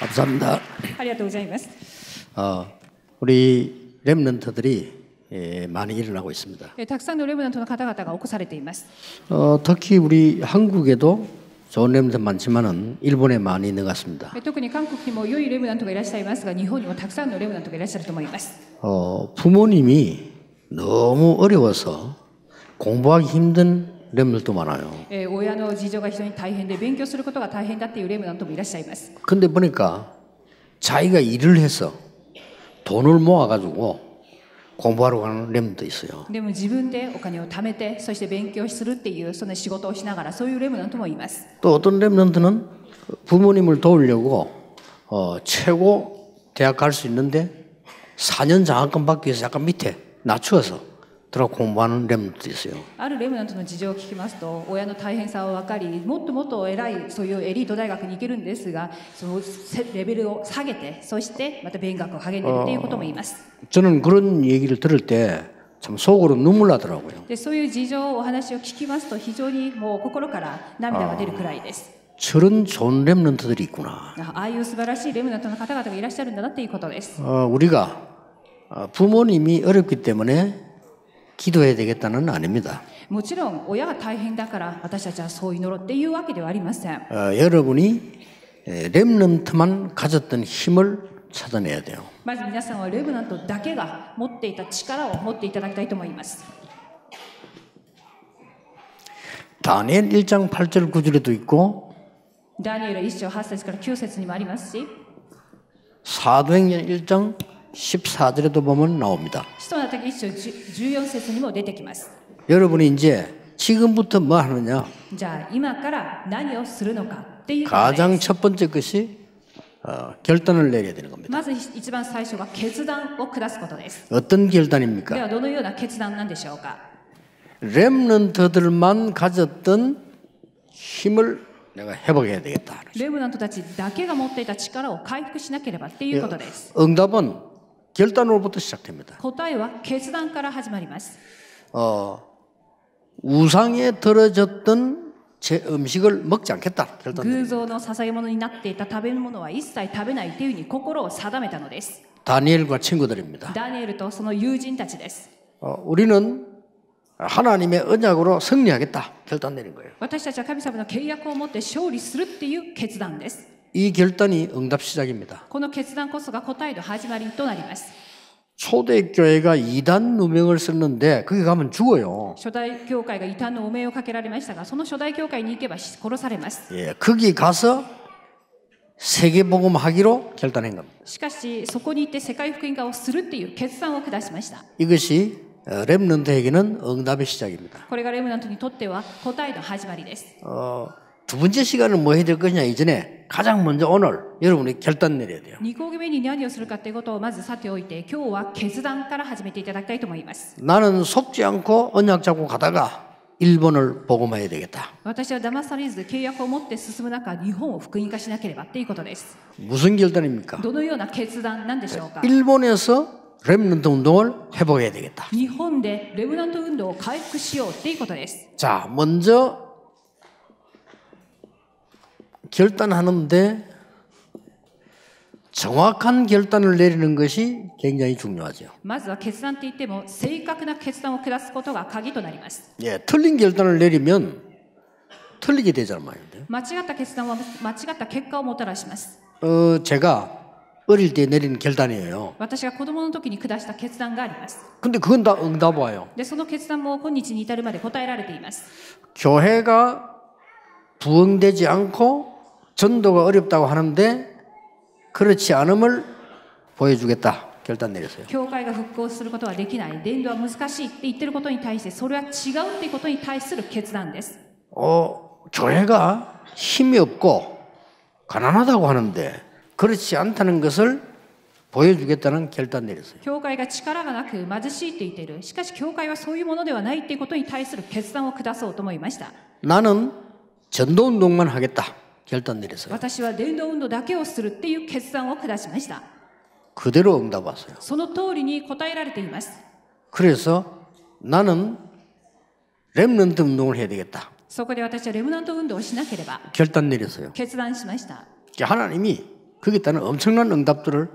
감사합니다. ありがとうございます。 우리 렘넌트들이 많이 일어나고 있습니다. たくさんのレムナントの方々が起こされています。 특히 우리 한국에도 좋은 렘넌트 많지만은 일본에 많이 있는 것 같습니다. 特に韓国にも良いレムナントがいらっしゃいますが、日本にもたくさんのレムナントがいらっしゃると思います。 부모님이 너무 어려워서 공부하기 힘든 렘넌트도 많아요. 親の事情が非常に大変で勉強することが大変だっていうレムナントもいらっしゃいます。 근데 보니까 자기가 일을 해서 돈을 모아가지고 공부하러 가는 렘넌트도 있어요. でも自分でお金を貯めて、そして勉強するっていうその仕事をしながらそういうレムナントもいます。 또 어떤 렘넌트는 부모님을 도우려고 최고 대학 갈 수 있는데 4년 장학금 받기 위해서 약간 밑에 낮추어서 들어 공부하는 렘넌트도 있어요. あるレムナントの事情を聞きますと、親の大変さを分かり、もっともっと偉いそういうエリート大学に行けるんですが、そのレベルを下げて、そしてまた勉学を励んでいるということも言います。 저는 그런 얘기를 들을 때 참 속으로 눈물 나더라고요. でそういう事情お話を聞きますと、非常にもう心から涙が出るくらいです。 저런 좋은 렘넌트들이 있구나. ああいう素晴らしいレムナントの方々がいらっしゃるんだなということです。 우리가 부모님이 어렵기 때문에 기도해야 되겠다는 아닙니다. もちろん親が大変だから私たちはそう祈ろうっていうわけではありません。 여러분이 렘넌트만 가졌던 힘을 찾아내야 돼요. まず皆さんはレムナントだけが持っていた力を持っていただきたいと思います。 다니엘 1장 8절 9절에도 있고 ダニエル1章8節から9節にもありますし、 사도행전 1장 14절에도 보면 나옵니다. 使徒の働き1章14節にも出てきます。 여러분이 이제 지금부터 뭐 하느냐? じゃあ今から何をするのかっていうことで 가장 す。 첫 번째 것이 결단을 내려야 되는 겁니다. まず一番最初は決断を下すことです。 어떤 で 결단입니까? はどのような決断なんでしょうか。 렘넌트들만 가졌던 힘을 내가 회복해야 되겠다. レムナントたちだけが持っていた力を回復しなければっていうことです。 응답은 결단으로부터 시작됩니다. 答えは決断から始まります。 우상에 들어졌던 제 음식을 먹지 않겠다. 결단. 偶像の捧げ物になっていた食べ物は一切食べないというふうに心を定めたのです。 다니엘과 친구들입니다. ダニエルとその友人たちです。 우리는 하나님의 언약으로 승리하겠다. 결단 내린 거예요. 私たちは神様の契約を持って勝利するっていう決断です。 이 결단이 응답 시작입니다. この決断こそが答えの始まりとなります。 초대교회가 이단 누명을 썼는데 거기 가면 죽어요. 初代教会が異端の汚名をかけられましたが、その初代教会に行けば殺されます。 예, 거기 가서 세계복음 하기로 결단한 겁니다. しかしそこに行って世界福音化をするっていう決断を下しました。 이것이 렘넌트에게는 응답의 시작입니다. これがレムナントにとっては答えの始まりです。 두 번째 시간은 뭐 해야 될 거냐 이전에 가장 먼저 오늘 여러분이 결단 내려야 돼요. 2講目に何をするかということをまずさておいて、今日は決断から始めていただきたいと思います。 나는 속지 않고 언약 잡고 가다가 일본을 복음해야 되겠다. 私は騙されず契約を持って進む中、日本を福音化しなければということです。 무슨 결단입니까? どのような決断なんでしょうか。 일본에서 렘넌트 운동을 회복해야 되겠다. 日本でレムナント運動を回復しようということです。 자, 먼저 결단하는데 정확한 결단을 내리는 것이 굉장히 중요하죠. まずは決断って言っても正確な決断を下すことが鍵となります。 예, 틀린 결단을 내리면 틀리게 되잖아요. 間違った決断は間違った結果をもたらします。 제가 어릴 때 내린 결단이에요. 私が子供の時に下した決断があります。 근데 그건 다 응답 와요. で、その決断も今日に至るまで答えられています。 교회가 부흥되지 않고 전도가 어렵다고 하는데 그렇지 않음을 보여주겠다. 결단 내렸어요. 教会が復興することはできない、伝道は難しいって言ってることに対して、それは違うっていうことに対する決断です。 교회가 힘이 없고 가난하다고 하는데 그렇지 않다는 것을 보여주겠다는 결단 내렸어요. 教会が力がなく貧しいって言っている。しかし教会はそういうものではないっていうことに対する決断を下そうと思いました。 나는 전도 운동만 하겠다. 결단 내렸어요. 私は伝道運動だけをするっていう決断を下しました。 그대로 응답 왔어요. その通りに答えられています。 그래서 나는 렘넌트 운동을 해야 되겠다. そこで私はレムナント運動をしなければ 결단 내렸어요. 決断しました。 하나님이 거기에 따른 엄청난 응답들을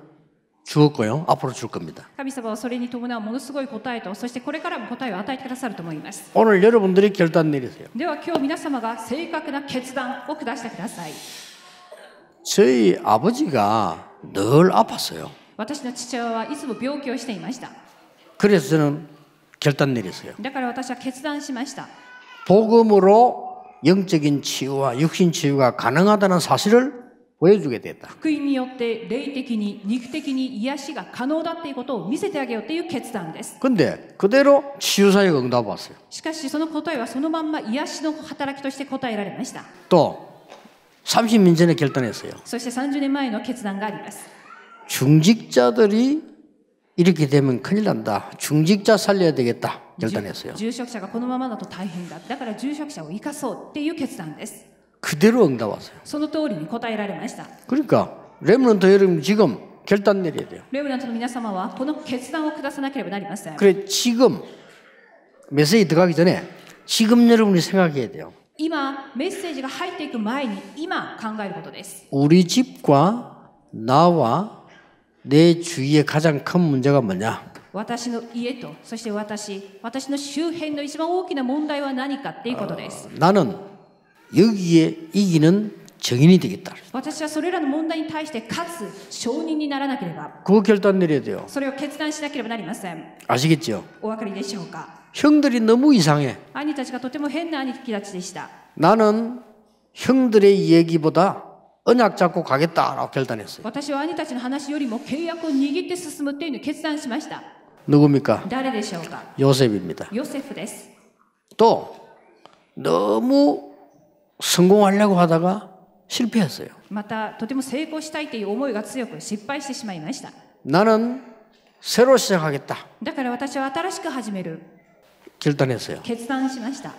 주었고요. 앞으로 줄 겁니다. 神様はそれに伴うものすごい答えと、そしてこれからも答えを与えてくださると思います。 오늘 여러분들이 결단 내리세요. では今日皆様が正確な決断を下してください。 저희 아버지가 늘 아팠어요. 私の父親はいつも病気をしていました。 그래서 저는 결단 내렸어요. だから私は決断しました。 복음으로 영적인 치유와 육신 치유가 가능하다는 사실을 보여주게 됐다. 福音によって霊的に肉的に癒しが可能だっていうことを見せてあげようっていう決断です。 근데 그대로 치유사역 응답 왔어요. しかしその答えはそのまんま癒しの働きとして答えられました。 또 30년 전에 결단했어요. そして30年前の決断があります。 중직자들이 이렇게 되면 큰일 난다. 중직자 살려야 되겠다. 결단했어요. 住職者がこのままだと大変だ。だから住職者を生かそうっていう決断です。 그대로 응답 왔어요. その通りに答えられました。 그러니까 렘넌트 여러분 지금 결단 내려야 돼요. レムナントの皆様はこの決断を下さなければなりません。 그래 지금 메시지 들어가기 전에 지금 여러분이 생각해야 돼요. 今メッセージが入っていく前に今考えることです。 우리 집과 나와 내 주위의 가장 큰 문제가 뭐냐? 私の家とそして私の周辺の一番大きな問題は何かっていうことです。 나는 여기에 이기는 정인이 되겠다. 私はそれらの問題に対して勝つ証人にならなければ、 그거 결단 내려야 돼요. それを決断しなければなりません。 아시겠죠? お分かりでしょうか。 형들이 너무 이상해. 兄たちがとても変な兄貴たちでした。 나는 형들의 얘기보다 언약 잡고 가겠다라고 결단했어요. 私は兄たちの話よりも契約を握って進むっていうのを決断しました。 누굽니까? 誰でしょうか。 요셉입니다. ヨセフです。 또 너무 성공하려고 하다가 실패했어요. またとても成功したいという思いが強く失敗してしまいました。 나는 새로 시작하겠다. だから私は新しく始める 결단했어요. 決断しました。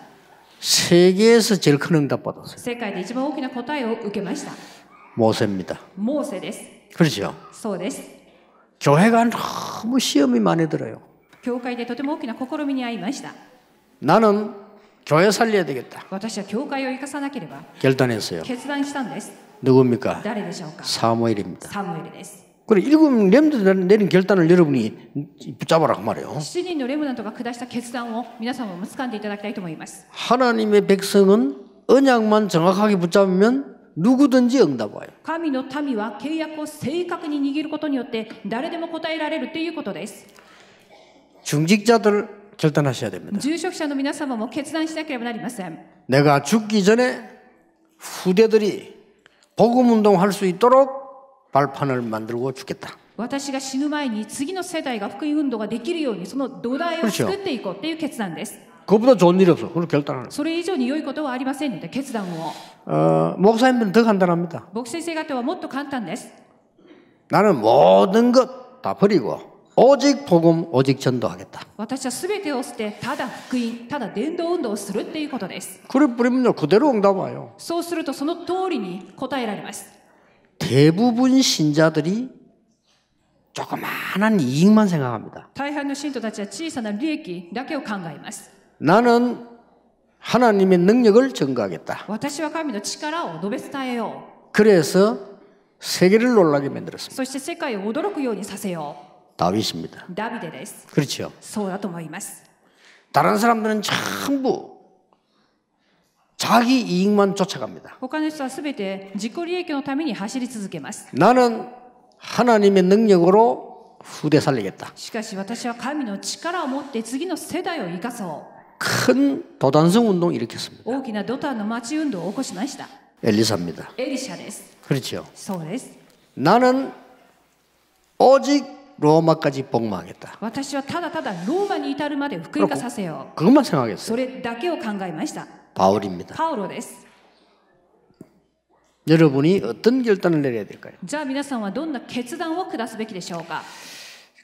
세계에서 제일 큰 응답 받았어요. 世界で一番大きな答えを受けました。 모세입니다. モーセです。 그렇죠? そうです。 교회가 너무 시험이 많이 들어요. 教会でとても大きな試みに遭いました。 나는 교회 살려야 되겠다. 私は教会を生かさなければ 결단했어요. 決断したんです。 누굽니까? 誰でしょうか。 사무엘입니다. サムエルです。 그래 일곱 렘들 내린 결단을 여러분이 붙잡아라 그 말이에요. 7人のレムナントが下した決断を皆様も掴んでいただきたいと思います。 하나님의 백성은 언약만 정확하게 붙잡으면 누구든지 응답 와요. 神の民は契約を正確に握ることによって誰でも答えられるということです。 중직자들 결단하셔야 됩니다. 住職者の皆様も決断しなければなりません。 내가 죽기 전에 후대들이 복음 운동할 수 있도록 발판을 만들고 죽겠다. 私が死ぬ前に次の世代が福音運動ができるようにその土台を作っていこうという決断です。 그보다 좋은 일이 없어. 그걸 결단하는. それ以上に良いことはありませんので決断を。 목사님들은 더 간단합니다. 牧師先生方はもっと簡単です。 나는 모든 것 다 버리고 오직 복음, 오직 전도하겠다. 私は全てを捨てただ福音、ただ伝道運動をするっていうことです。 그래 버리면요 그대로 응답 와요. そうするとその通りに答えられます。 대부분 신자들이 조그마한 이익만 생각합니다. 大半の信徒たちは小さな利益だけを考えます。 나는 하나님의 능력을 증거하겠다. 私は神の力を述べ伝えよ 그래서 세계를 놀라게 만들었습니다. う。そして世界を驚くようにさせよ 다윗입니다. う。ダビデです。 그렇죠. そうだと思います。 다른 사람들은 전부 자기 이익만 쫓아갑니다. 他の人はすべて自己利益のために走り続けます。 나는 하나님의 능력으로 후대 살리겠다. しかし私は神の力を持って次の世代を生かそう。 큰 도단성 운동 일으켰습니다. 大きなドタンの町運動を起こしました。 엘리사입니다. エリシャです。 그렇죠. そうです。 나는 오직 로마까지 복망하겠다. 私はただただローマに至るまで福音化させよう。 그것만 생각했어요. それだけを考えました。 바울입니다. パウロです。 여러분이 어떤 결단을 내려야 될까요? じゃあ皆さんはどんな決断を下すべきでしょうか。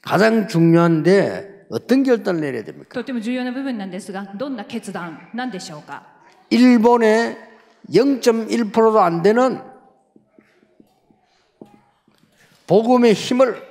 가장 중요한데 어떤 결단을 내려야 됩니까? とても重要な部分なんですが、どんな決断なんでしょうか。 일본의 0.1%도 안 되는 복음의 힘을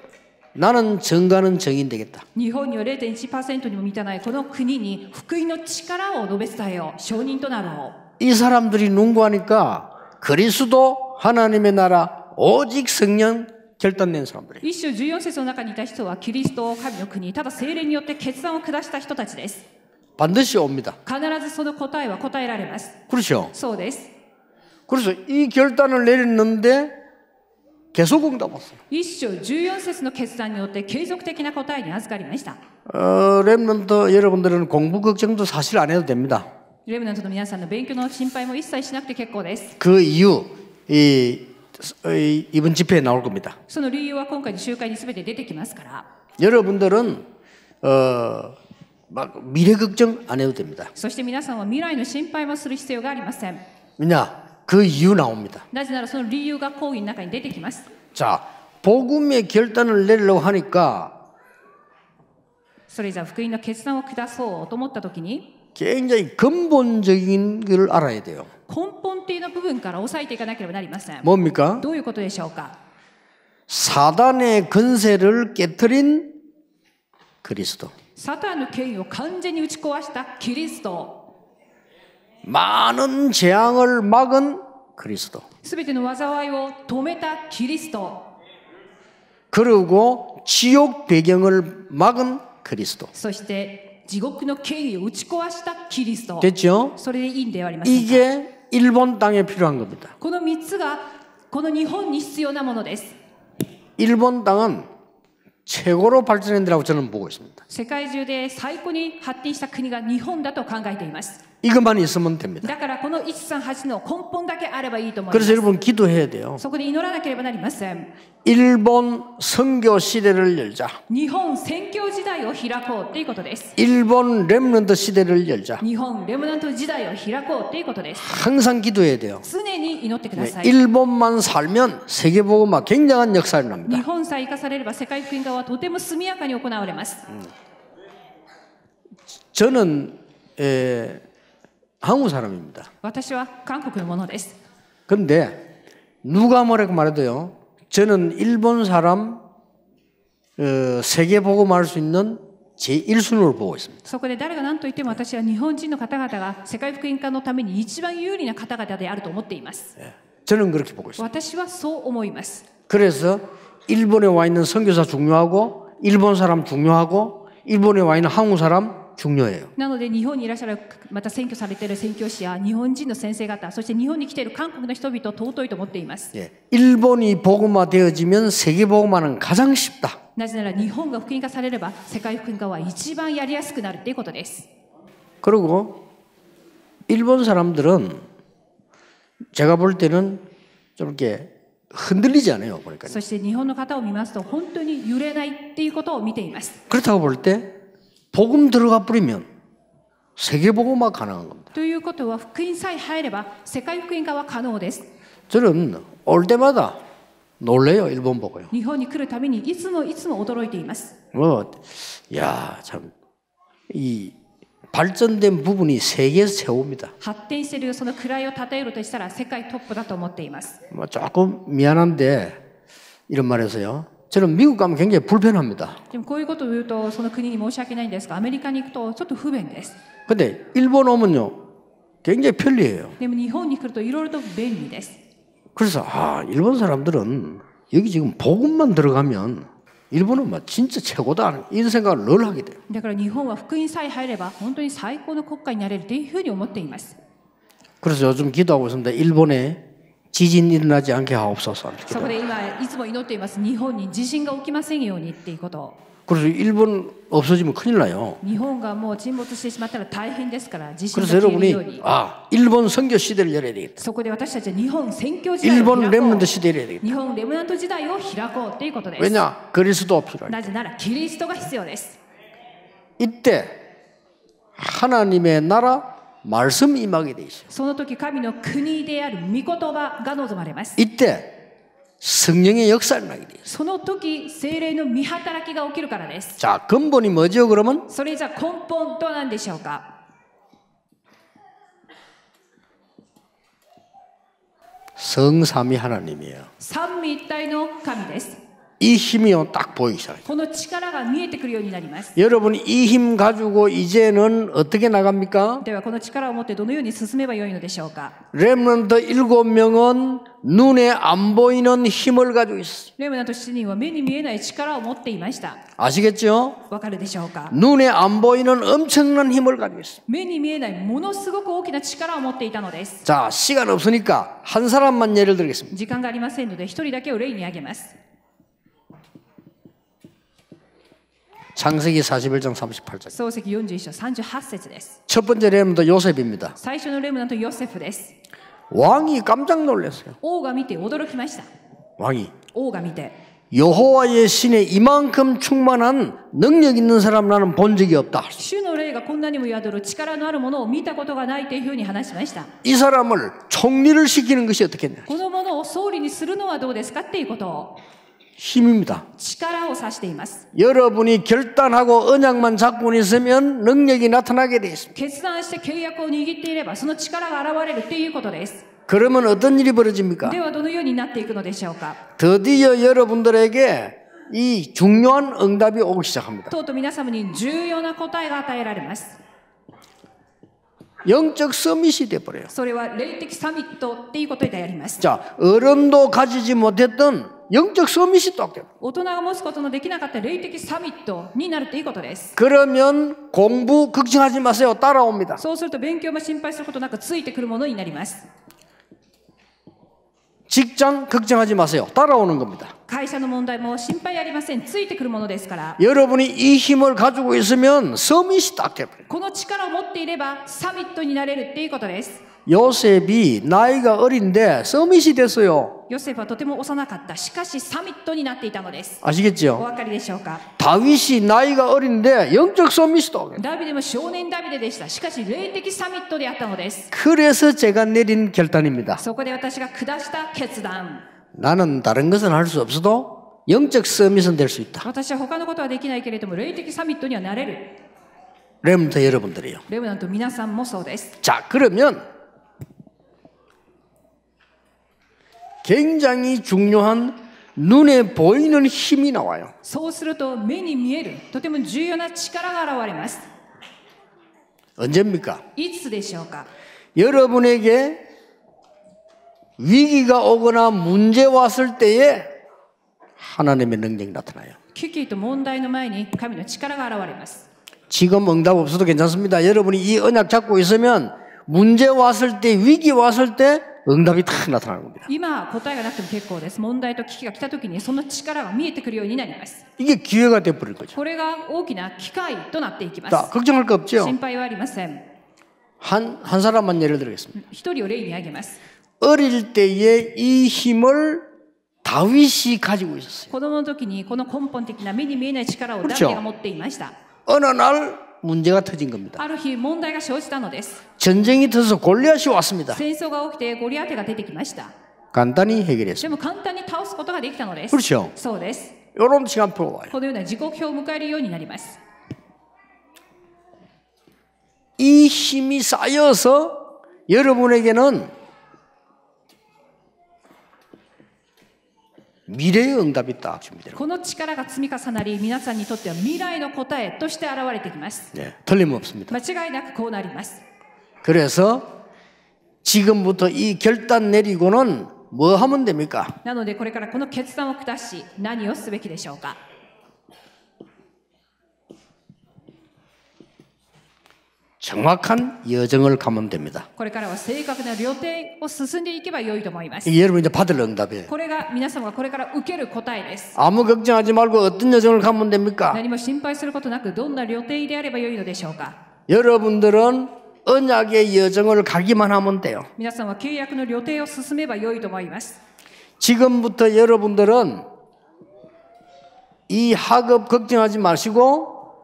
나는 증가하는 정인 되겠다. 日本には 0.1% にも満たないこの国に福音の力を述べ伝えよう。証人となろう。 이 사람들이 농구하니까 그리스도 하나님의 나라 오직 성령 결단낸 사람들이에요. 一章14節の中にいた人はキリストを神の国、ただ聖霊によって決断を下した人たちです。 반드시 옵니다. 必ずその答えは答えられます。 그렇죠. そうです。 그래서 이 결단을 내렸는데 계속 응답 왔어요. 一章14節の決断によって継続的な答えに預かりました。 렘넌트 여러분들은 공부 걱정도 사실 안 해도 됩니다. レムナントの皆さんの勉強の心配も一切しなくて結構です。 그 이유 이번 집회에 나올 겁니다. その理由は今回の集会に全て出てきますから。 여러분들은 막 미래 걱정 안 해도 됩니다. そして皆さんは未来の心配もする必要がありません。 왜냐? 그 이유 나옵니다. なぜならその理由が講義の中に出てきます。 자, 복음의 결단을 내리려고 하니까 それじゃ福音の決断を下そうと思った時に 굉장히 근본적인 걸 알아야 돼요. 根本的な部分から抑えていかなければなりません。 뭡니까? どういうことでしょうか。 사단의 근세를 깨뜨린 그리스도. サタンの権威を完全に打ち壊したキリスト。 많은 재앙을 막은 그리스도. すべての災いを止めたキリスト。 그리고 지옥 배경을 막은 그리스도. そして地獄の権威を打ち壊したキリスト。 됐죠? それでいいんではありませんか。 이게 일본 땅에 필요한 겁니다. この3つがこの日本に必要なものです。 일본 땅은 최고로 발전했다고 저는 보고 있습니다. 世界中で最高に発展した国が日本だと考えています。 이것만 있으면 됩니다. だからこの138の根本だけあればいいと思いま 그래서 す。 여러분 기도해야 돼요. そこで祈らなければなりません。 일본 선교 시대를 열자. 日本宣教時代を開こうということです。 일본 렘넌트 시대를 열자. 日本レムナント時代を開こうということです。 항상 기도해야 돼요. 常に祈ってください。 일본만 살면 세계복음화 굉장한 역사를 日 납니다. 本さえ生かされれば世界福音化はとても速やかに行われます。 저는 한국 사람입니다. 私は韓国のものです。 그런데 누가 뭐라고 말해도요. 저는 일본 사람 세계복음화할 수 있는 제1순위로 보고 있습니다. そこで誰が何と言っても私は日本人の方々が世界福音化のために一番有利な方々であると思っています。 저는 그렇게 보고 있습니다. 私はそう思います。 그래서 일본에 와 있는 선교사 중요하고 일본 사람 중요하고 일본에 와 있는 한국 사람 중요해요. なので日本にいらっしゃるまた選挙されている宣教師や日本人の先生方、そして日本に来ている韓国の人々尊いと思っています。 일본이 복음화 되어지면 세계 복음화는 가장 쉽다. なぜなら日本が福音化されれば世界福音化は一番やりやすくなるということです。 그리고 일본 사람들은 제가 볼 때는 좀 이렇게 흔들리지 않아요. 보니까. そして日本の方を見ますと本当に揺れないっていうことを見ています。 그렇다고 볼 때 복음 들어가 버리면 세계 복음화 가능한 겁니다. ということは福音さえ入れば世界福音化は可能です。 저는 올 때마다 놀래요. 일본 보고요. 日本に来るたびにいつも驚いています。 야, 참 이 발전된 부분이 세계에서 최고입니다. 発展しているその位を称えるとしたら世界トップだと思っています。 조금 미안한데 이런 말해서요. 저는 미국 가면 굉장히 불편합니다. でもこういうことを言うとその国に申し訳ないんですが、アメリカに行くとちょっと不便です。 근데 일본 오면요. 굉장히 편리해요. でも日本に来るといろいろと便利です。 그래서 일본 사람들은 여기 지금 복음만 들어가면 일본은 막 진짜 최고다 이런 생각을 늘 하게 돼요. だから日本は福音さえ入れば本当に最高の国家になれるというふうに思っています。 그래서 요즘 기도하고 있습니다. 일본에 지진 일어나지 않게 하옵소서. そこで今いつも祈っています。日本に地震が起きませんようにっていうことを。 그래서 일본 없어지면 큰일 나요. 日本がもう沈没してしまったら大変ですから地震が 그래서 消えるよう 여러분이 に。 일본 선교 시대를 열어야 되겠다. そこで私たちは日本宣教時代を 일본 開こ 렘넌트 う。 시대를 열어야 되겠다. 日本レムナント時代を開こうということです。 왜냐? 그리스도 필요해. なぜならキリストが必要です。 이때 하나님의 나라 말씀 임하게 돼 있어요. その時神の国である御言葉が望まれます。 이때 성령의 역사를 나게 돼 있어요. その時聖霊の御働きが起きるからです。 자, 근본이 뭐죠? 그러면 それじゃ根本とは何でしょうか。 성삼위 하나님이에요. 三位一体の神です。이 힘이요 딱 보이기 시작해요. この力が見えてくるようになります。 여러분 이 힘 가지고 이제는 어떻게 나갑니까? ではこの力を持ってどのように進めばよいのでしょうか。 렘넌트 7명은 눈에 안 보이는 힘을 가지고 있어요. レムナント7人は目に見えない力を持っていました。 아시겠죠? わかるでしょうか。 눈에 안 보이는 엄청난 힘을 가지고 있어요. 目に見えないものすごく大きな力を持っていたのです。 자, 시간 없으니까 한 사람만 예를 들겠습니다. 時間がありませんので一人だけを例に挙げます。 창세기 41장 38절. 創世記41章38節です。 첫 번째 렘넌트 요셉입니다. 最初のレムナントヨセフです。 왕이 깜짝 놀랐어요. 王が見て驚きました。 왕이 王が見て 여호와의 신에 이만큼 충만한 능력 있는 사람 나는 본 적이 없다. 主の霊がこんなにも宿る力のあるものを見たことがないというふうに話しました。 이 사람을 총리를 시키는 것이 어떻겠냐? このものを総理にするのはどうですかっていうことを 힘입니다. 力を指しています。 여러분이 결단하고 언약만 잡고 있으면 능력이 나타나게 돼 있습니다. 決断して契約を握っていればその力が現れるっていうことです。 그러면 어떤 일이 벌어집니까? ではどのようになっていくのでしょうか。 드디어 여러분들에게 이 중요한 응답이 오기 시작합니다. とうとう皆様に重要な答えが与えられます。 영적 서밋이 돼버려요. それは霊的サミットっていうことであります。 자, 어른도 가지지 못했던 영적 서밋이 딱 돼요. 大人が持つことのできなかった霊的サミットになるということです。 그러면 공부 걱정하지 마세요. 따라옵니다. そうすると勉強も心配することなくついてくるものになります。 직장 걱정하지 마세요. 따라오는 겁니다. 会社の問題も心配ありません。ついてくるものですから。 여러분이 이 힘을 가지고 있으면 서밋이 딱 돼버려요. この力を持っていればサミットになれるっていうことです。 요셉이 나이가 어린데 서밋이 됐어요. ヨセフはとても幼かった。しかしサミットになっていたのです。お 아시겠죠? 分かりでしょうか。 다윗이 나이가 어린데 영적 서밋이 또 오게. ダビデも少年ダビデでした。しかし霊的サミットであったのです。 그래서 제가 내린 결단입니다. そこで私が下した決断。 나는 다른 것은 할 수 없어도 영적 서밋은 될 수 있다. 私は他のことはできないけれども霊的サミットにはなれる。 렘넌트 여러분들이요. レムナント皆さんもそうです。 자, 그러면 굉장히 중요한 눈에 보이는 힘이 나와요. そうすると目に見えるとても重要な力が現れます。 언제입니까? いつでしょうか。 여러분에게 위기가 오거나 문제 왔을 때에 하나님의 능력이 나타나요. 危機と問題の前に神の力が現れます。 지금 응답 없어도 괜찮습니다. 여러분이 이 언약 잡고 있으면 문제 왔을 때, 위기 왔을 때 응답이 탁 나타나는 겁니다. 今答えがなくても結構です。問題と危機が来た時にその力が見えてくるようになります。 이게 기회가 돼버릴 거죠. これが大きな機会となっていきま 자, す。 걱정할 거 없죠? 心配はありません。 한 사람만 예를 들겠습니다. 一人を例に挙げます。 어릴 때에 이 힘을 다윗이 가지고 있었어요. 子供の時にこの根本的な目に見えない力をダビデが持っていました。 어느 날 문제가 터진 겁니다. ある日問題が生じたのです。 전쟁이 터져서 골리앗이 왔습니다. 戦争が起きてゴリアテが出てきました。 간단히 で 해결했습니다. も簡単に倒すことができたのです。 그렇죠? そうです。 이런 시간표가 와요. このような時刻表を迎えるようになります。 이 힘이 쌓여서 여러분에게는 미래의 응답이 딱 준비되는 この力が積み重なり、皆さんにとっては未来の答えとして現れてきます。 네, 틀림없습니다. 間違いなくこうなります。 그래서 지금부터 이 결단 내리고는 뭐 하면 됩니까? なのでこれからこの決断を下し、何をすべきでしょうか。 정확한 여정을 가면 됩니다. これからは正確な旅程を進んでいけば良いと思います。 이게 여러분 이제 받을 응답이에요. これが皆様がこれから受ける答えです。 아무 걱정하지 말고 어떤 여정을 가면 됩니까? 何も心配することなくどんな旅程であれば良いのでしょうか。 여러분들은 언약의 여정을 가기만 하면 돼요. 皆さんは契約の旅程を進めば良いと思います。 지금부터 여러분들은 이 학업 걱정하지 마시고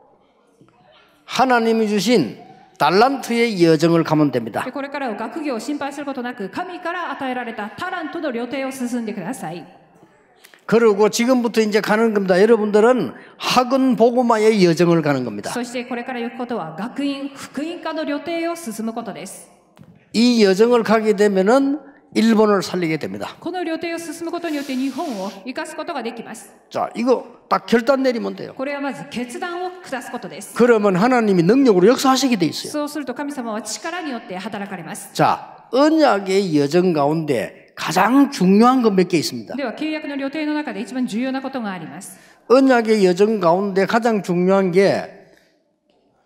하나님이 주신 달란트의 여정을 가면 됩니다. これからは学業を心配することなく、神から与えられたタラントの旅程を進んでください。 그리고 지금부터 이제 가는 겁니다. 여러분들은 학은 복음화의 여정을 가는 겁니다. そしてこれから行くことは学院福音化の旅程を進むことです。 이 여정을 가게 되면은 일본을 살리게 됩니다. この旅程を進むことによって日本を生かすことができます。 자, 이거 딱 결단 내리면 돼요. これはまず決断を下すことです。 그러면 하나님이 능력으로 역사하시게 돼 있어요. そうすると神様は力によって働かれます。 자, 언약의 여정 가운데 가장 중요한 것 몇 개 있습니다. では契約の旅程の中で一番重要なことがあります。 언약의 여정 가운데 가장 중요한 게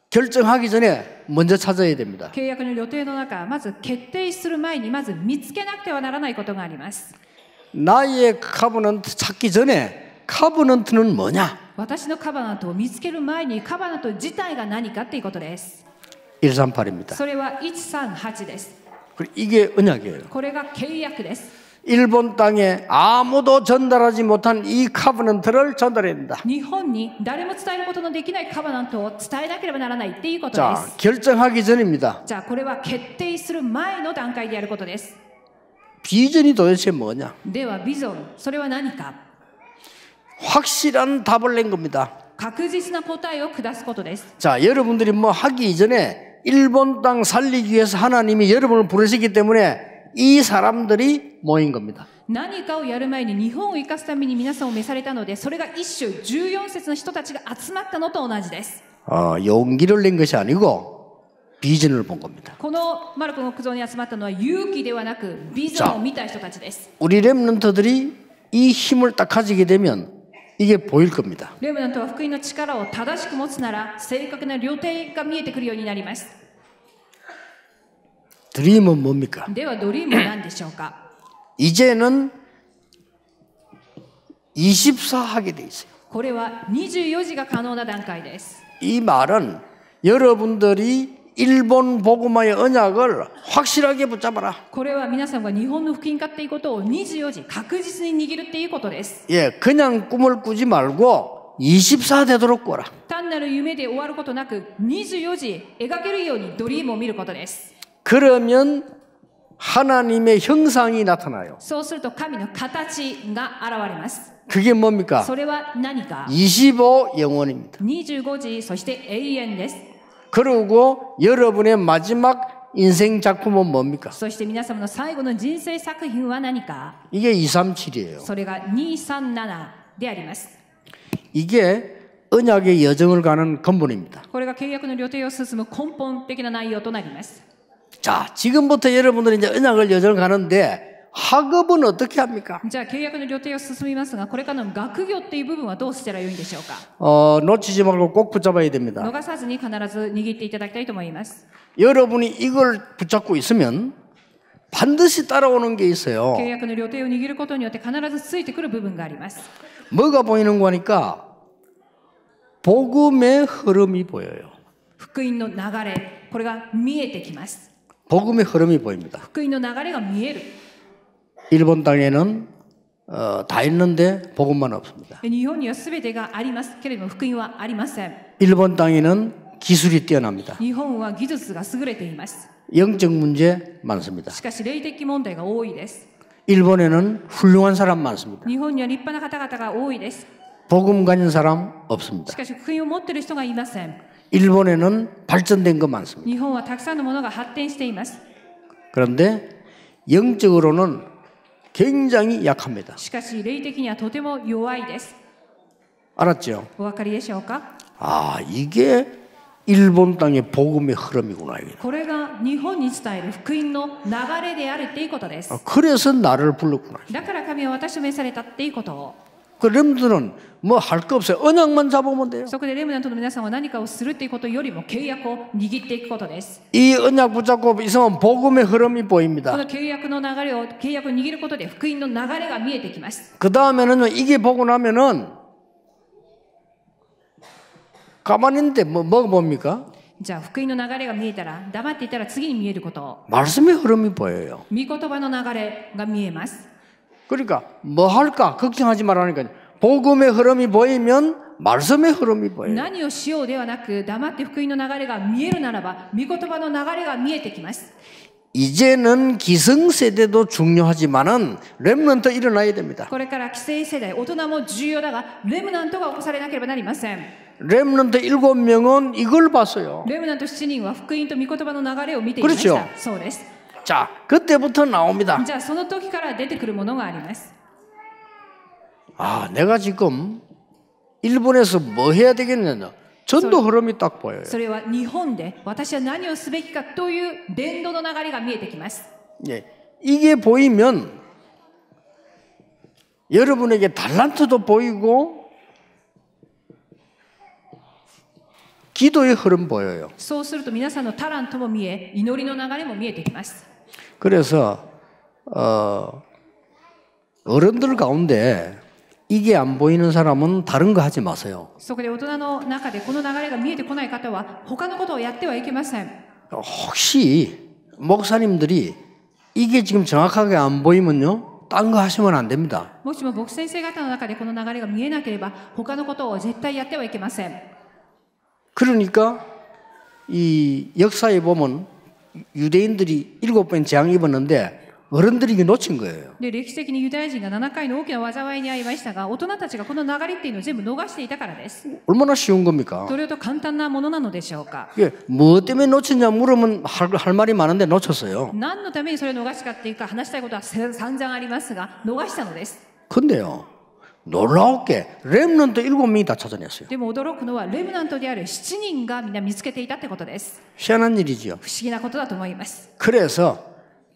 결정하기 전에 먼저 찾아야 됩니다. 契約の旅程の中、まず決定する前にまず見つけなくてはならないことがあります。 나의 카버넌트 찾기 전에 카버넌트는 뭐냐? 私のカバナントを見つける前にカバナント自体が何かっていうことです。 138입니다. それは138です。 이게 언약이에요. これが契約です。 일본 땅에 아무도 전달하지 못한 이 카버넌트를 전달해야 된다. 日本に誰も伝えることのできないカバナントを伝えなければならないっていうことで 자, す。 결정하기 전입니다. じゃあこれは決定する前の段階でやることです。 비전이 도대체 뭐냐? ではビジョン、それは何か。 확실한 답을 낸 겁니다. 確実な答えを下すことです。 자, 여러분들이 뭐 하기 이전에 일본 땅 살리기 위해서 하나님이 여러분을 부르시기 때문에 이 사람들이 모인 겁니다. 何かをやる前に日本を生かすために皆さんを召されたので、それが一種14節の人たちが集まったのと同じです。 용기를 낸 것이 아니고 비전을 본 겁니다. このマルコの苦情に集まったのは勇気ではなくビジョンを見た人たちです。 우리 렘넌트들이 이 힘을 딱 가지게 되면 이게 보일 겁니다. レムナントは福音の力を正しく持つなら正確な旅程が見えてくるようになります。 드림은 뭡니까? ではドリームは何でしょうか。 이제는 24 하게 돼 있어요. これは24時が可能な段階です。 이 말은 여러분들이 일본 복음화의 언약을 확실하게 붙잡아라. これは皆さんが日本の福音化っていうことを24時確実に握るっていうことです。 예, 그냥 꿈을 꾸지 말고 24 되도록 꿔라. 単なる夢で終わることなく24時描けるようにドリームを見ることです。 그러면 하나님의 형상이 나타나요. そうすると神の形が現れます。 그게 뭡니까? それは何か。 25 영원입니다. 25時、そして永遠です。 그리고 여러분의 마지막 인생 작품은 뭡니까? そして皆様の最後の人生作品は何か。 이게 237이에요. それが237であります。 이게 언약의 여정을 가는 근본입니다. これが契約の旅程を進む根本的な内容となります。 자, 지금부터 여러분들이 이제 언약을 여정을 가는데 학업은 어떻게 합니까? じゃあ契約の旅程を進みますが、これからの学業っていう部分はどうしたらよいんでしょうか。 놓치지 말고 꼭 붙잡아야 됩니다. 逃さずに必ず握っていただきたいと思います。 여러분이 이걸 붙잡고 있으면 반드시 따라오는 게 있어요. 契約の旅程を握ることによって必ずついてくる部分があります。 뭐가 보이는 거니까 복음의 흐름이 보여요. 福音の流れ、これが見えてきます。 복음의 흐름이 보입니다. 福音の流れが見える。 일본 땅에는 다 있는데 복음만 없습니다. 日本には全てがありますけれども福音はありません。 일본 땅에는 기술이 뛰어납니다. 日本は技術が優れています。 영적 문제 많습니다. しかし霊的問題が多いです。 일본에는 훌륭한 사람 많습니다. 日本には立派な方々が多いです。 복음 가진 사람 없습니다. しかし福音を持っている人がいません。 일본에는 발전된 거 많습니다. 日本はたくさんのものが発展しています。 그런데 영적으로는 굉장히 약합니다. しかし霊的にはとても弱いです。 알았죠? お分かりでしょうか。 아, 이게 일본 땅의 복음의 흐름이구나. 이게. これが日本に伝える福音の流れであるっていうことです。 그래서 나를 불렀구나. だから神は私を召されたっていうことを。 그 렘들은 뭐 할 거 없어요. 언약만 잡으면 돼요. そこでレムナントの皆さんは何かをするっていうことよりも契約を握っていくことです。 이 언약 붙잡고 있으면 복음의 흐름이 こ 보입니다. の契約の流れを契約を握ることで福音の流れが見えてきます。 그 다음에는요, 이게 보고 나면은 가만히 있는데 뭐가 뭡니까? じゃあ福音の流れが見えたら黙っていたら次に見えること。 말씀의 흐름이 보여요. 御言葉の流れが見えます。 그러니까 뭐 할까 걱정하지 말라니까 복음의 흐름이 보이면 말씀의 흐름이 보여요. 何をしようではなく黙って福音の流れが見えるならば御言葉の流れが見えてきます。 이제는 기성세대도 중요하지만은 렘넌트 일어나야 됩니다. これから既成世代大人も重要だがレムナントが起こされなければなりません。 렘넌트 7명은 이걸 봤어요. レムナント7人は福音と御言葉の流れを見ていました。そうです。 자, 그때부터 나옵니다. じゃあその時から出てくるものがあります。 아, 내가 지금 일본에서 뭐 해야 되겠느냐. 전도 흐름이 딱 보여요. それは日本で私は何をすべきかという伝道の流れが見えてきます。 예, 이게 보이면 여러분에게 달란트도 보이고 기도의 흐름 보여요. そうすると皆さんのタラントも見え、祈りの流れも見えてきます。 그래서 어른들 가운데 이게 안 보이는 사람은 다른 거 하지 마세요. そこで大人の中でこの流れが見えてこない方は他のことをやってはいけません。 혹시 목사님들이 이게 지금 정확하게 안 보이면요, 딴 거 하시면 안 됩니다. もしも牧師先生方の中でこの流れが見えなければ他のことを絶対やってはいけません。 그러니까 이 역사에 보면 유대인들이 7번 재앙 입었는데 어른들이 이게 놓친 거예요. で歴史的にユダヤ人が7回の大きな災いに遭いましたが、大人たちがこの流れっていうのを全部逃していたからです。 얼마나 쉬운 겁니까? どれほど簡単なものなのでしょうか。 이게 뭐 때문에 놓쳤냐 물으면 할 말이 많은데 놓쳤어요. 何のためにそれを逃したかっていうか話したいことは散々ありますが逃したのです。 근데요, 놀라웠게 렘넌트 7명이 다 찾아냈어요. でも驚くのはレムナントである7人がみんな見つけていたってことです。 희한한 일이지요. 不思議なことだと思います。 그래서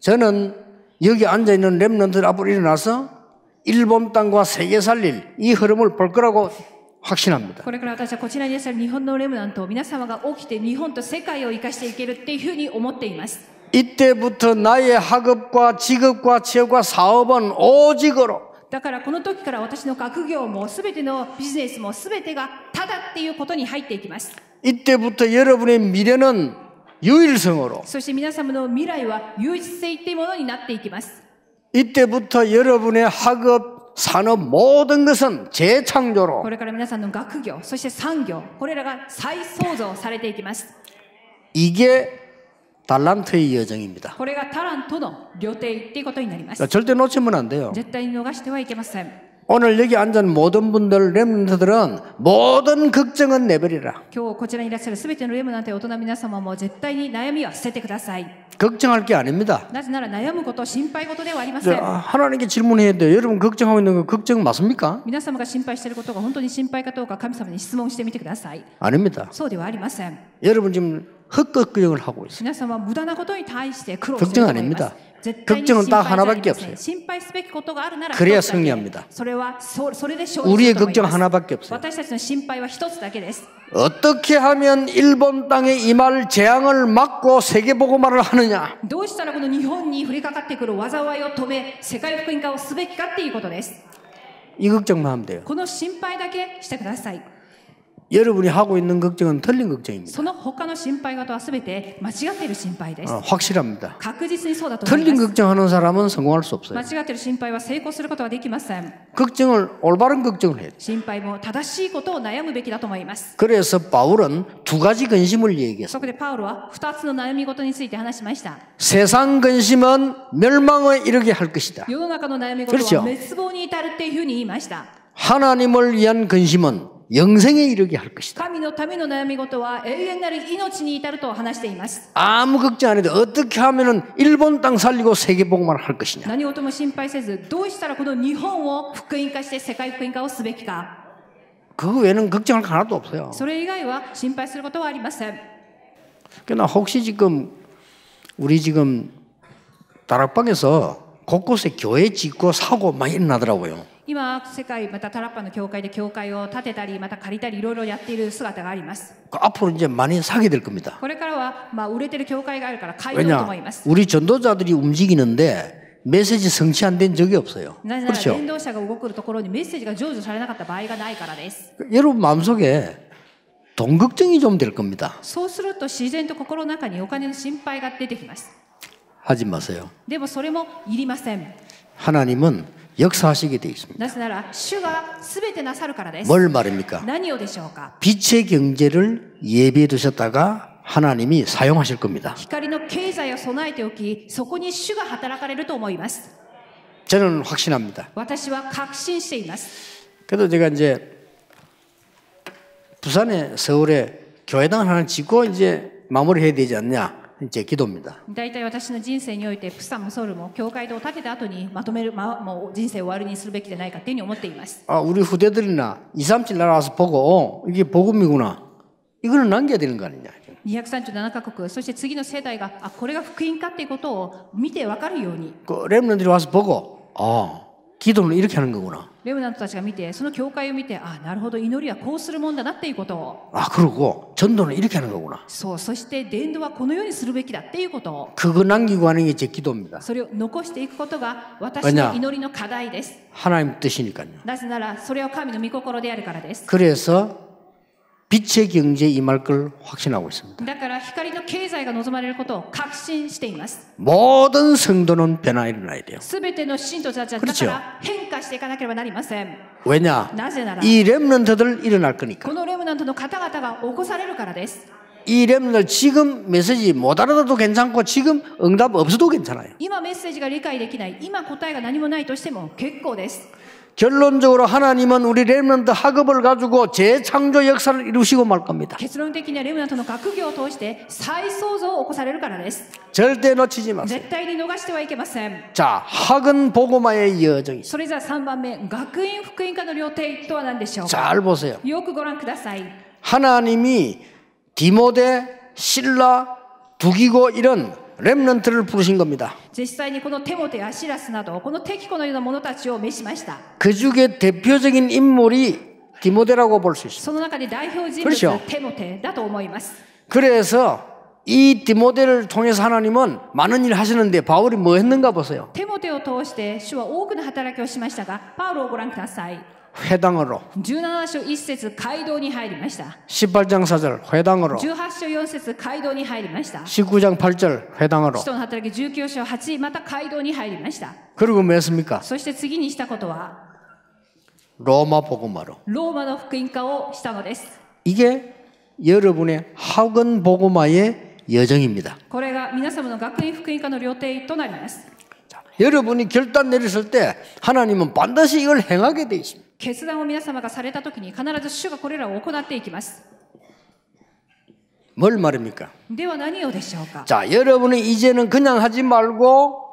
저는 여기 앉아있는 렘넌트들 앞으로 일어나서 일본 땅과 세계 살릴 이 흐름을 볼 거라고 확신합니다. これから私はこちらにいらっしゃる日本のレムナントを皆様が起きて日本と世界を生かしていけるっていうふうに思っています。 이때부터 나의 학업과 직업과 취업과 사업은 오직으로 だからこの時から私の学業も全てのビジネスも全てがただっていうことに入っていきます。 이때부터 여러분의 미래는 유일성으로 そして皆様の未来は唯一性っていうものになっていきます。 이때부터 여러분의 학업, 산업 모든 것은 재창조로 これから皆さんの学業、そして産業、これらが再創造されていきます。 이게 달란트의 여정입니다. これがタラントの旅程っていうことになります。 절대 놓치면 안 돼요. 絶対に逃してはいけません。 오늘 여기 앉은 모든 분들 렘넌트들은 모든 걱정은 내버리라. 今日こちらにいらっしゃるすべてのレムナント大人皆様も絶対に悩みは捨ててください。 걱정할 게 아닙니다. なぜなら悩むこと、心配事ではありません。 하나님께 질문해야 돼요. 여러분 걱정하고 있는 거 걱정 맞습니까? 皆様が心配していることが本当に心配かどうか神様に質問してみてください。 아닙니다. そうではありません。 여러분 지금 헛걱정을 하고 있어요. 皆様は無駄なことに対して苦労していると思います。 걱정은 딱 하나밖에 없어요. 心配すべきことがあるなら 그래야 一つだけ。 승리합니다. それはそれで勝利 우리의 すると思い 걱정 ます。 하나밖에 없어요. 私たちの心配は一つだけです。 어떻게 하면 일본 땅에 임할 재앙을 막고 세계복음화를 하느냐? どうしたらこの日本に降りかかってくる災いを止め、世界福音化をすべきかっていうことです。 이 걱정만 하면 돼요. この心配だけしてください。 여러분이 하고 있는 걱정은 틀린 걱정입니다. その他の心配事はすべて間違っている心配です。 확실합니다. 確実にそうだと思い 틀린 ます。 걱정하는 사람은 성공할 수 없어요. 間違っている心配は成功することはできません。 걱정을 올바른 걱정을 해야 돼요. 心配も正しいことを悩むべきだと思います。 그래서 바울은 두 가지 근심을 얘기했어요. そこでパウロは2つの悩み事について話しました。 세상 근심은 멸망에 이르게 할 것이다. 世の中の悩み事 그렇죠. は滅亡に至るっていうふうに言いました。 하나님을 위한 근심은 영생에 이르게 할 것이다. 神のための悩み事は永遠なる命に至ると話しています。 아무 걱정 안 해도 어떻게 하면은 일본 땅 살리고 세계복음화를 할 것이냐. 何事も心配せず、どうしたらこの日本を福音化して世界福音化をすべきか。 그 외에는 걱정할 거 하나도 없어요. それ以外は心配することはありません。 그러나 혹시 지금 우리 지금 다락방에서 곳곳에 교회 짓고 사고 많이 일어나더라고요. 今世界またタラッパの教会で教会を建てたりまた借りたりいろいろやっている姿があります。 앞으로 이제 많이 사게 될 겁니다. これからは売れてる教会があるから買いようと 왜냐 思います。 우리 전도자들이 움직이는데 메시지 성취 안 된 적이 없어요. なぜなら 그렇죠? 伝道者が動くところにメッセージが成就されなかった場合がないからです。 여러분 마음속에 돈 걱정이 좀 될 겁니다. そうすると自然と心の中にお金の心配が出てきます。 하지 마세요. でもそれもいりません。 하나님은 역사하시게 되어 있습니다. なぜなら主が全てなさるからです。 뭘 말입니까? 何をでしょうか。 빛의 경제를 예비해 두셨다가 하나님이 사용하실 겁니다. 光の経済を備えておき、そこに主が働かれると思います。 저는 확신합니다. 私は確信しています。 그래도 제가 이제 부산에 서울에 교회당 하나 짓고 이제 마무리해야 되지 않냐. 제 기도입니다. 大体私の人生においてプサもソルも教会堂を建てた後にまとめる、もう人生を終わりにするべきじゃないかっていうふうに思っています。 우리 후대들이나 237 나라 와서 보고 이게 복음이구나. 이거는 남겨야 되는 거 아니냐. 237カ国、そして次の世代がこれが福音かっていうことを見て分かるように。 렘넌트들이 와서 보고 기도는 이렇게 하는 거구나. レムナントたちが見て、その教会を見て、なるほど、祈りはこうするもんだなっていうことを。 그러고 전도는 이렇게 하는 거구나. そう、そして伝道はこのようにするべきだっていうことを。 그거 남기고 하는 게 제 기도입니다. それを残していくことが私の祈りの課題です。 하나님 뜻이니까요. なぜならそれは神の御心であるからです。 그래서 빛의 경제에 임할 걸 확신하고 있습니다. だから光の経済が望まれることを確信しています。 모든 성도는 변화 일어나야 돼요. すべての信徒たちはだから変化していかなければなりません。 왜냐? なぜなら 이 렘넌트들 일어날 거니까. このレムナントの方々が起こされるからです。 이 렘넌트들 지금 메시지 못 알아들어도 괜찮고 지금 응답 없어도 괜찮아요. 今メッセージが理解できない、今答えが何もないとしても結構です。 결론적으로 하나님은 우리 렘넌트 학업을 가지고 재창조 역사를 이루시고 말 겁니다. 結論的にはレムナントの学業を通して再創造を起こされるからです。 절대 놓치지 마세요. 絶対に逃してはいけません。 자, 학은 복음화의 여정이. それじゃあ3番目、学院福音化の料亭とは何でしょうか。 잘 보세요. よくご覧ください。 하나님이 디모데, 실라, 두기고 이런 렘넌트를 부르신 겁니다. 実際にこのテモテやシラスなどこのテキコのような者たちを召しました。 그 중에 대표적인 인물이 디모데라고 볼 수 있습니다. その中で代表人物 그렇죠. テモテだと思います。 그래서 이 디모데를 통해서 하나님은 많은 일을 하시는데 바울이 뭐 했는가 보세요. テモテを通して主は多くの働きをしましたが、パウロをご覧ください。 회당으로 17章1節街道に入りました。 18장 4절 회당으로 18章4節街道に入りました。 19장 8절 회당으로 使徒の働き19章8また街道に入りました。 그리고 뭐 했습니까? そして次にしたことは 로마 복음화로 ローマの福音化をしたのです。 이게 여러분의 학원 복음화의 여정입니다. これが皆様の学院福音化の料亭となります。 자, 여러분이 결단 내렸을 때 하나님은 반드시 이걸 행하게 돼 있습니다. 決断を皆様がされたときに必ず主がこれらを行っていきます。 뭘 말입니까? では何をでしょうか。 자, 여러분이 이제는 그냥 하지 말고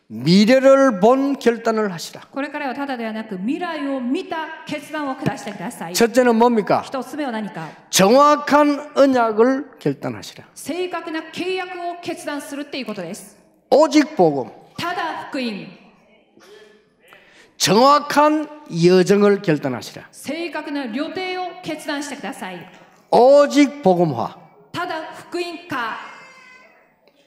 미래를 본 결단을 하시라. これからはただではなく未来を見た決断を下してください。 첫째는 뭡니까? 一つ目は何か。 정확한 언약을 결단하시라. 正確な契約を決断するっていうことです。 오직 복음, ただ福音、 정확한 여정을 결단하시라. 正確な旅程を決断してください。 오직 복음화. ただ福音化。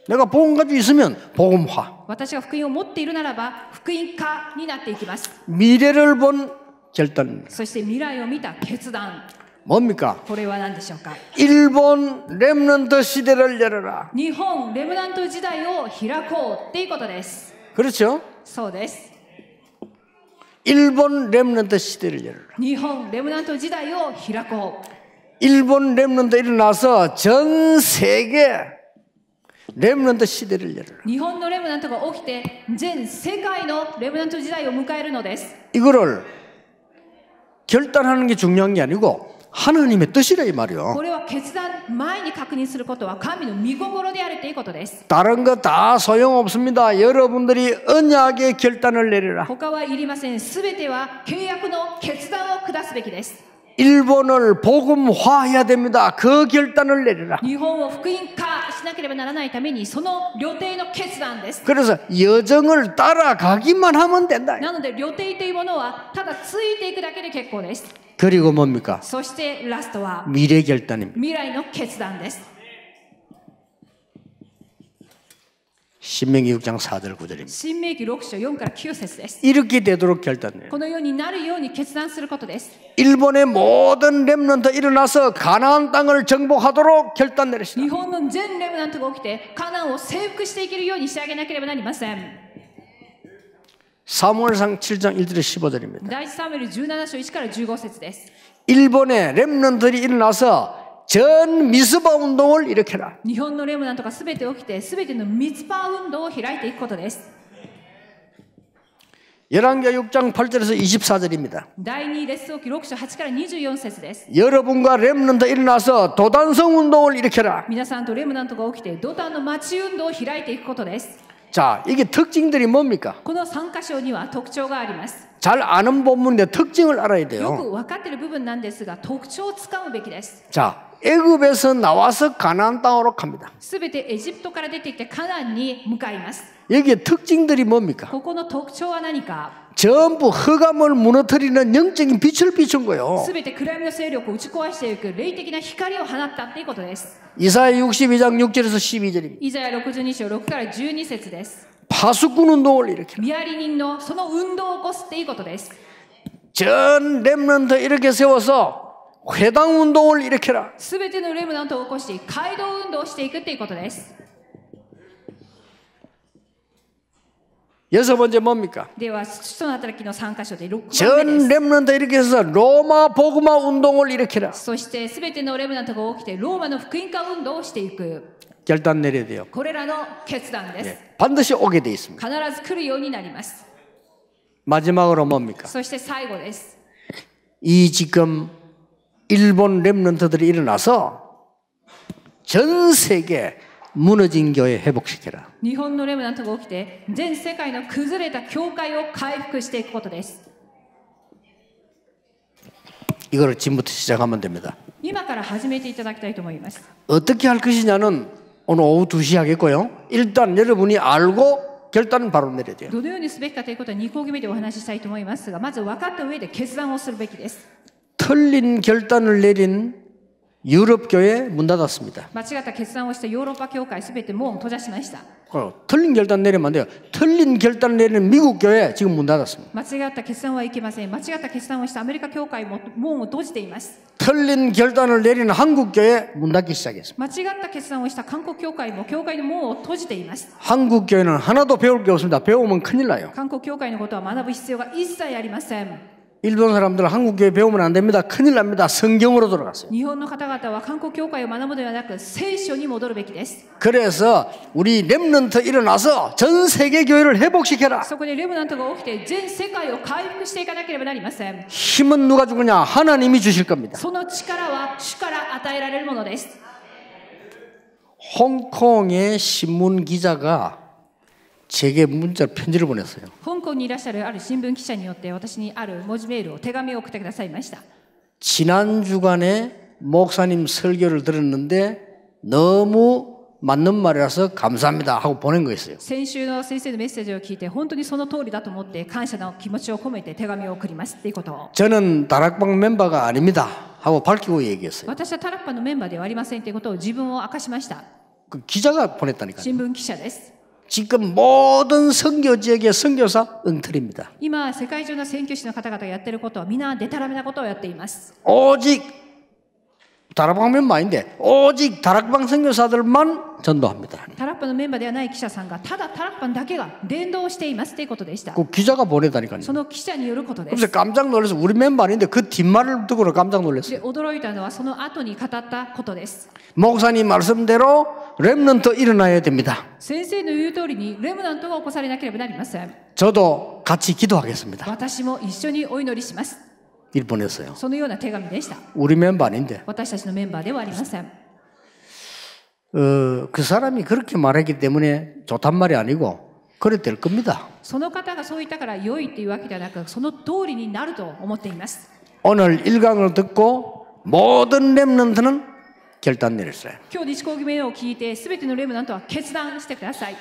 내가 복음 가지고 있으면 복음화. 私が福音を持っているならば福音化になっていきます。 미래를 본 결단. そして未来を見た決断。 뭡니까? これは何でしょうか。 일본 렘넌트 시대를 열어라. 日本レムナント時代を開こうっていうことです。 그렇죠? そうです。 일본 렘넌트 시대를 열어라. 日本レムナント時代を開こう。 일본 렘넌트 일어나서 전 세계 렘넌트 시대를 열어라. 日本のレムナントが起きて全世界のレムナント時代を迎えるのです。 이거를 결단하는 게 중요한 게 아니고 하나님의 뜻이라 이 말이요. これは決断前に確認することは神の御心であるということです。 다른 거 다 소용없습니다. 여러분들이 언약의 결단을 내려라. 他はいりません。すべては契約の決断を下すべきです。 일본을 복음화해야 됩니다. 그 결단을 내려라. 日本を福音化しなければならないためにその旅程の決断です。 그래서 여정을 따라가기만 하면 된다. なので旅程というものはただついていくだけで結構です。 그리고 뭡니까? そしてラストは 미래 결단입니다. 未来の決断です。 신명기 6장 4절 9절입니다. 新明記6章4から9節です。 이렇게 되도록 결단해요. このようになるように決断することです。 일본의 모든 렘넌트 일어나서 가나안 땅을 정복하도록 결단 내리시라. 日本の全レムナントが起きてカナンを征服していけるように仕上げなければなりません。 사무엘상 7장 1절에 15절입니다. 第一サムエル17章1から15節です。 일본의 렘넌트들이 일어나서 전 미스바 운동을 일으켜라. 日本のレムナントがすべて起きてすべてのミツパ運動を開いていくことです。 열왕기하 6장 8절에서 24절입니다. 第2列王記6章8から24節です。 여러분과 렘넌트 일어나서 도단성 운동을 일으켜라. 皆さんとレムナントが起きて、ドタンの町運動を開いていくことです。 자, 이게 특징들이 뭡니까? この3箇所には特徴があります。 잘 아는 본문인데 특징을 알아야 よ 돼요. く分かっている部分なんですが、特徴をつかむべきです。 자, 애굽에서 나와서 가나안 땅으로 갑니다. すべてエジプトから出てきてカナンに向かいます。 여기에 특징들이 뭡니까? ここの特徴は何か。 전부 흑암을 무너뜨리는 영적인 빛을 비춘 거예요. すべて暗闇の勢力を打ち壊していく霊的な光を放ったということです。 이사야 62장 6절에서 12절입니다. イザヤ62章6から12節です。 파수꾼 운동을 일으켜라. 見張り人のその運動を起こすということです。 전 렘넌트 이렇게 세워서 회당 운동을 일으켜라. すべてのレムナントを起こし、街道運動をしていくということです。 여섯 번째 뭡니까? では、使徒の働きの3箇所で6番目で 전 す。 렘넌트 이렇게 해서 로마 복음화 운동을 일으켜라. そしてすべてのレムナントが起きてローマの福音化運動をしていく。 결단 내려야 돼요. これらの決断です。 반드시 오게 돼 있습니다. 必ず来るようになります。 마지막으로 뭡니까? そして最後です。 이 지금 일본 렘넌트들이 일어나서 전 세계 무너진 교회 회복시켜라. 日本のレムナントが起きて全世界の崩れた教会を回復していくことです。 이거를 지금부터 시작하면 됩니다. 今から始めていただきたいと思います。 어떻게 할 것이냐는 오늘 오후 2시 하겠고요. 일단 여러분이 알고 결단은 바로 내려야 돼요. どのようにすべきかということは2講義目でお話ししたいと思いますが、まず分かった上で決断をするべきです。 틀린 결단을 내린 유럽 교회 문 닫았습니다. 間違った決断をしたヨーロッパ教会すべて門を閉ざしました。 틀린 결단 내리면 안 돼요. 틀린 결단 내리는 미국 교회 지금 문 닫았습니다. 間違った決断はいけません。間違った決断をしたアメリカ教会も門を閉じています。 틀린 결단을 내리는 한국 교회 문 닫기 시작했습니다. 間違った決断をした韓国教会も教会の門を閉じています。 한국 교회는 하나도 배울 게 없습니다. 배우면 큰일 나요. 韓国教会のことは学ぶ必要が一切ありません。 일본 사람들 한국 교회 배우면 안 됩니다. 큰일 납니다. 성경으로 돌아갔어요. 日本の方々は韓国教会を学ぶのではなく聖書に戻るべきです。 그래서 우리 렘넌트 일어나서 전 세계 교회를 회복시켜라. そこでレムナントが起きて全世界を回復していかなければなりません。 힘은 누가 주느냐? 하나님이 주실 겁니다. その力は主から与えられるものです。 홍콩의 신문 기자가 제게 문자 편지를 보냈어요. 香港にいらっしゃるある新聞記者によって私にある文字メールを手紙を送ってくださいました。 지난 주간에 목사님 설교를 들었는데 너무 맞는 말이라서 감사합니다 하고 보낸 거였어요. 先週の先生のメッセージを聞いて本当にその通りだと思って感謝の気持ちを込めて手紙を送りますっていうことを。 저는 다락방 멤버가 아닙니다 하고 밝히고 얘기했어요. 私はタラッパのメンバーではありませんということを自分を明かしました。 그 기자가 보냈다니까요. 新聞記者です。 지금 모든 선교 지역의 선교사 엉터리입니다. 今世界中の宣教師の方々がやっていることは皆デタラメなことをやっています。 오직 다락방 멤버인데 오직 다락방 선교사들만 전도합니다. タラッパのメンバーではない記者さんがただタラッパだけが伝道していますということでした。 그 기자가 보내다니까요. その記者によることです。 그래서 깜짝 놀라서 우리 멤버 아닌데 그 뒷말을 듣고 깜짝 で 놀랐어요. 驚いたのはその後に語ったことです。 목사님 말씀대로 렘넌트 일어나야 됩니다. 先生の言う通りにレムナントが起こされなければなりません。 저도 같이 기도하겠습니다. 私も一緒にお祈りします。 일 보냈어요. そのような手紙でした。 우리 멤버 아닌데 私たちのメンバーではありません。 그 사람이 그렇게 말했기 때문에 좋단 말이 아니고 그래 될 겁니다. その方がそう言ったから良いというわけではなく、その通りになると思っています。 오늘 1강을 듣고 모든 렘넌트는 결단 내렸어요. 今日日講義目を聞いてすべてのレムナントは決断してください。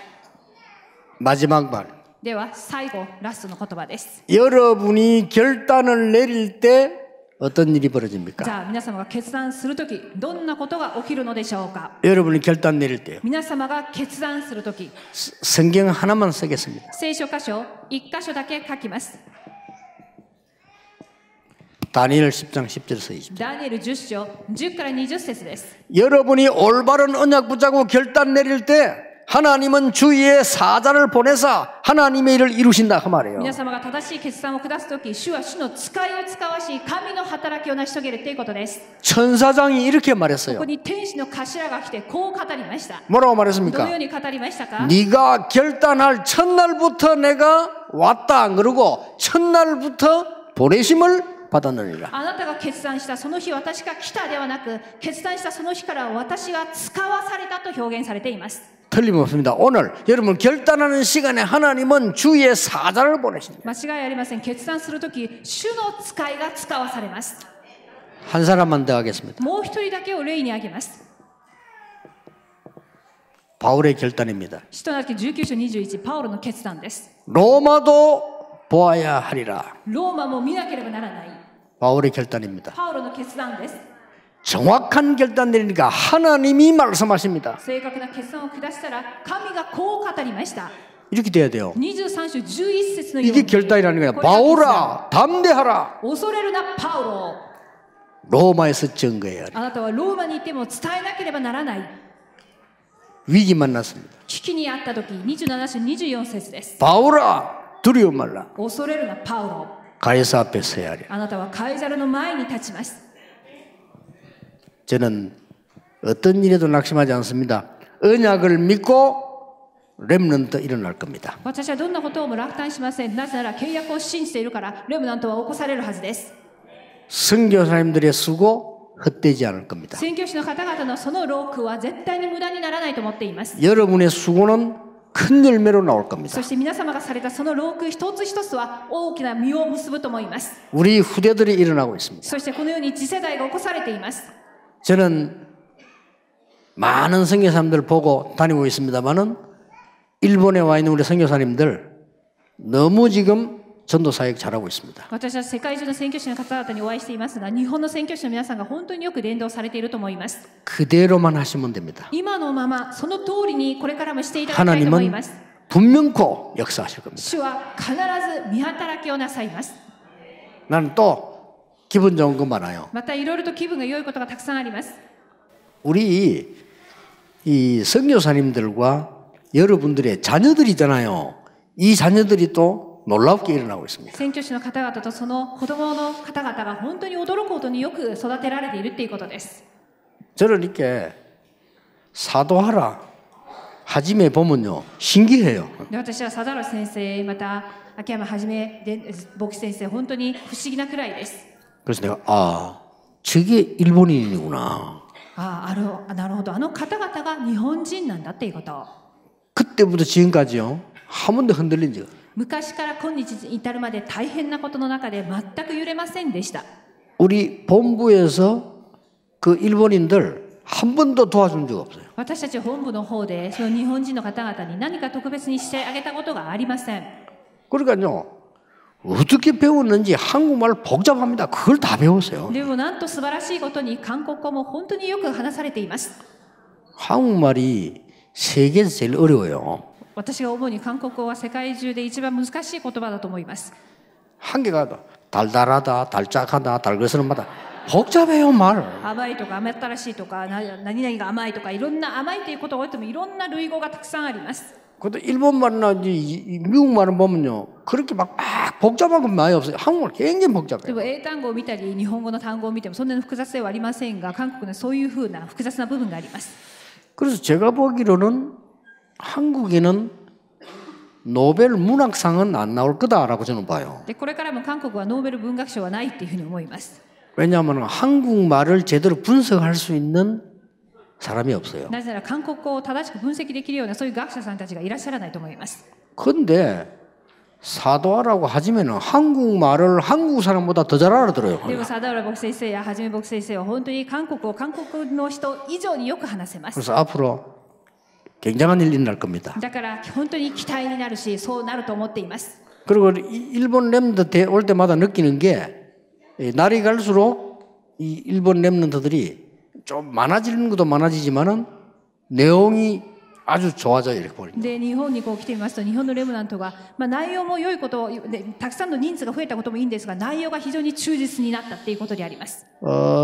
마지막 말. では最後ラストの言葉です。 여러분이 결단을 내릴 때 어떤 일이 じ 벌어집니까? ゃあ皆様が決断するときどんなことが起きるのでしょうか。 여러분이 결단 내릴 때요. 皆様が決断するとき 성경 하나만 쓰겠습니다. 聖書箇所1箇所だけ書きます。 다니엘 10장 10절에서 20절. ダニエル10章10から20節です。 여러분이 올바른 언약 붙잡고 결단 내릴 때 하나님은 주위에 사자를 보내서 하나님의 일을 이루신다 그 말이에요. 皆様が正しい決断を下すとき、主は主の使いを使わし、神の働きを成し遂げるということです。 천사장이 이렇게 こ 말했어요. こに天使の頭が来てこう語りました。 뭐라고 どのよ 말했습니까? うに語りましたか。 네가 결단할 첫날부터 내가 왔다 안 그러고 첫날부터 보내심을 받았느니라. あなたが決断したその日私が来たではなく決断したその日から私が使わされたと表現されています。 틀림없습니다. 오늘 여러분 결단하는 시간에 하나님은 주의 사자를 보내십니다. 間違いありません。決断するとき主の使いが使わされます。 한 사람만 더 하겠습니다. もう一人だけを例に挙げます。 바울의 결단입니다. 使徒の記19章21パウロの決断です。 로마도 보아야 하리라. ローマも見なければならない 바울의 결단입니다. パウロの決断です。 정확한 결단들이니까 하나님이 말씀하십니다. 正確な決断を下したら神がこう語りました。 이렇게 돼야 돼요. 23章11節のよう 이게 に 결단이라는 거야. 바울아 담대하라. 恐れるなパウロ 로마에서 증거해야 해. あなたはローマに行っても伝えなければならない。 위기 만났습니다. 危機にあった時27章24節です。 바울아 두려워 말라. 恐れるなパウロ 가이사 앞에 서야 하리. あなたはカイザルの前に立ちます。 저는 어떤 일에도 낙심하지 않습니다. 언약을 믿고 렘넌트 일어날 겁니다. 私はどんなことをも落胆しません。なぜなら契約を信じているからレムナントは起こされるはずです。 선교사님들의 수고 헛되지 않을 겁니다. 宣教師の方々のその労苦は絶対に無駄にならないと思っています。 여러분의 수고는 큰 열매로 나올 겁니다. そして皆様がされたその労苦一つ一つは大きな実を結ぶと思います。 우리 후대들이 일어나고 있습니다. そしてこのように次世代が起こされています。 저는 많은 선교사님들 보고 다니고 있습니다만은 일본에 와 있는 우리 선교사님들 너무 지금 전도 사역 잘하고 있습니다. 私は世界中の宣教師の方々にお会いしていますが、日本の宣教師の皆さんが本当によく伝道されていると思います。 그대로만 하시면 됩니다. 今のままその通りにこれからもしていただきたいと思い 하나님은 ます。 분명코 역사하실 겁니다. 主は必ず見働きをなさいます。 나는 또 기분 좋은 거 많아요. またいろいろと気分が良いことがたくさんあります。 우리 이 선교사님들과 여러분들의 자녀들이잖아요. 이 자녀들이 또 놀랍게 일어나고 있습니다. 宣教師の方々とその子供の方々が本当に驚くほどによく育てられているということです。 저는 이렇게 사도하라 하짐에 보면요 신기해요. で私は佐原先生また秋山はじめ牧師先生本当に不思議なくらいです。 그래서 내가 저게 일본인이구나. なるほどあの方々が日本人なんだっていうこと。 그때부터 지금까지요 한 번도 흔들린 적. 昔から今日に至るまで大変なことの中で全く揺れませんでした。 우리 본부에서 그 일본인들 한 번도 도와준 적 없어요. 私たち本部の方でその日本人の方々に何か特別にしてあげたことがありません。 그러니까요 어떻게 배웠는지 한국말 복잡합니다. 그걸 다 배웠어요. でもなんと素晴らしいことに韓国語も本当によく話されています。 한국말이 세계에서 제일 어려워요. 私が思うに韓国語は世界中で一番難しい言葉だと思います。 한계가 달달하다, 달짝하다, 달그스름하다 복잡해요 말. 甘いとか甘ったらしいとか何々が甘いとかいろんな甘いということがあってもいろんな類語がたくさんあります。 근데 일본말이나 미국말은 보면요 그렇게 막 복잡한 건 많이 없어요. 한국말 굉장히 で 복잡해요. も英単語を見たり日本語の単語を見てもそんなに複雑ではありませんが韓国のそういうふうな複雑な部分があります。 그래서 제가 보기로는 한국에는 노벨 문학상은 안 나올 거다라고 저는 봐요. でこれからも韓国はノーベル文学賞はないっていうふうに思います。 왜냐하면 한국말을 제대로 분석할 수 있는 사람이 없어요. なぜなら韓国語を正しく分析できるようなそういう学者さんたちがいらっしゃらないと思います。 근데 사도하라고 하지면은 한국말을 한국 사람보다 더 잘 알아들어요. でも佐原牧師先生やはじめ牧師先生は本当に韓国を韓国の人以上によく話せます。 그래서 앞으로 굉장한 일이 날 겁니다. だから本当に期待になるしそうなると思っています。 그리고 일본 랩런트 올 때마다 느끼는 게 날이 갈수록 이 일본 랩런트들이 좀 많아지는 것도 많아지지만은 내용이 아주 좋아져요 이렇게 보니까. で日本にこう来てみますと日本のレムナントが、内容も良いことでたくさんの人数が増えたこともいいんですが内容が非常に忠実になったっていうことであります。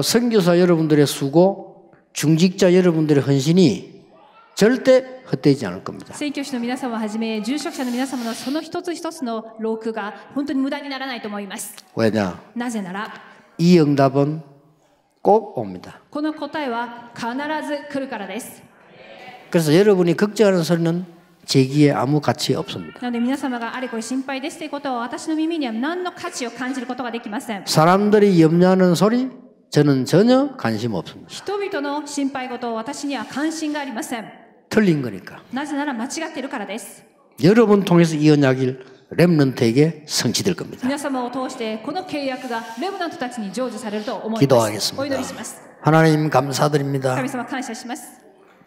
선교사 여러분들의 수고, 중직자 여러분들의 헌신이 절대 헛되지 않을 겁니다. 宣教師の皆様をはじめ住職者の皆様のその一つ一つの労苦が本当に無駄にならないと思います。 왜냐? なぜなら 이 응답은 꼭 옵니다. この答えは必ず来るからです。 그래서 여러분이 걱정하는 소리는 제 귀에 아무 가치 없습니다. なので皆様があれこれ心配ですということは私の耳には何の価値を感じることができません。 사람들이 염려하는 소리 저는 전혀 관심 없습니다. 人々の心配事を私には関心がありません。 틀린 거니까. なぜなら間違っているからです。 여러분 통해서 이 언약이 렘넌트에게 성취될 겁니다. 皆様を通してこの契約がレブナントたちに成就されると思います。 기도하겠습니다. お祈りします。 하나님 감사드립니다. 神様感謝します。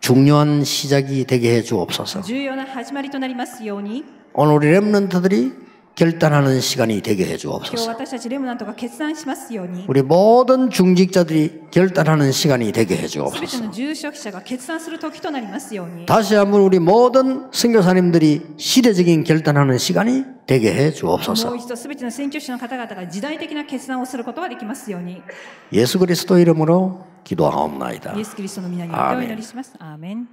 중요한 시작이 되게 해 주옵소서. 重要な始まりとなりますように、 오늘 우리 렘넌트들이 결단하는 시간이 되게 해 今日 주옵소서. 私たちレブナントが決断しますように、 우리 모든 중직자들이 결단하는 시간이 되게 해 すべて 주옵소서. の住職者が決断する時となりますように、 다시 한번 우리 모든 선교사님들이 시대적인 결단하는 시간이 되게 해 もう 주옵소서. 一度すべての宣教師の方々が時代的な決断をすることができますように、 예수 그리스도 이름으로 기도하옵나이다. イエス・キリストの皆によってお祈りします。アーメン。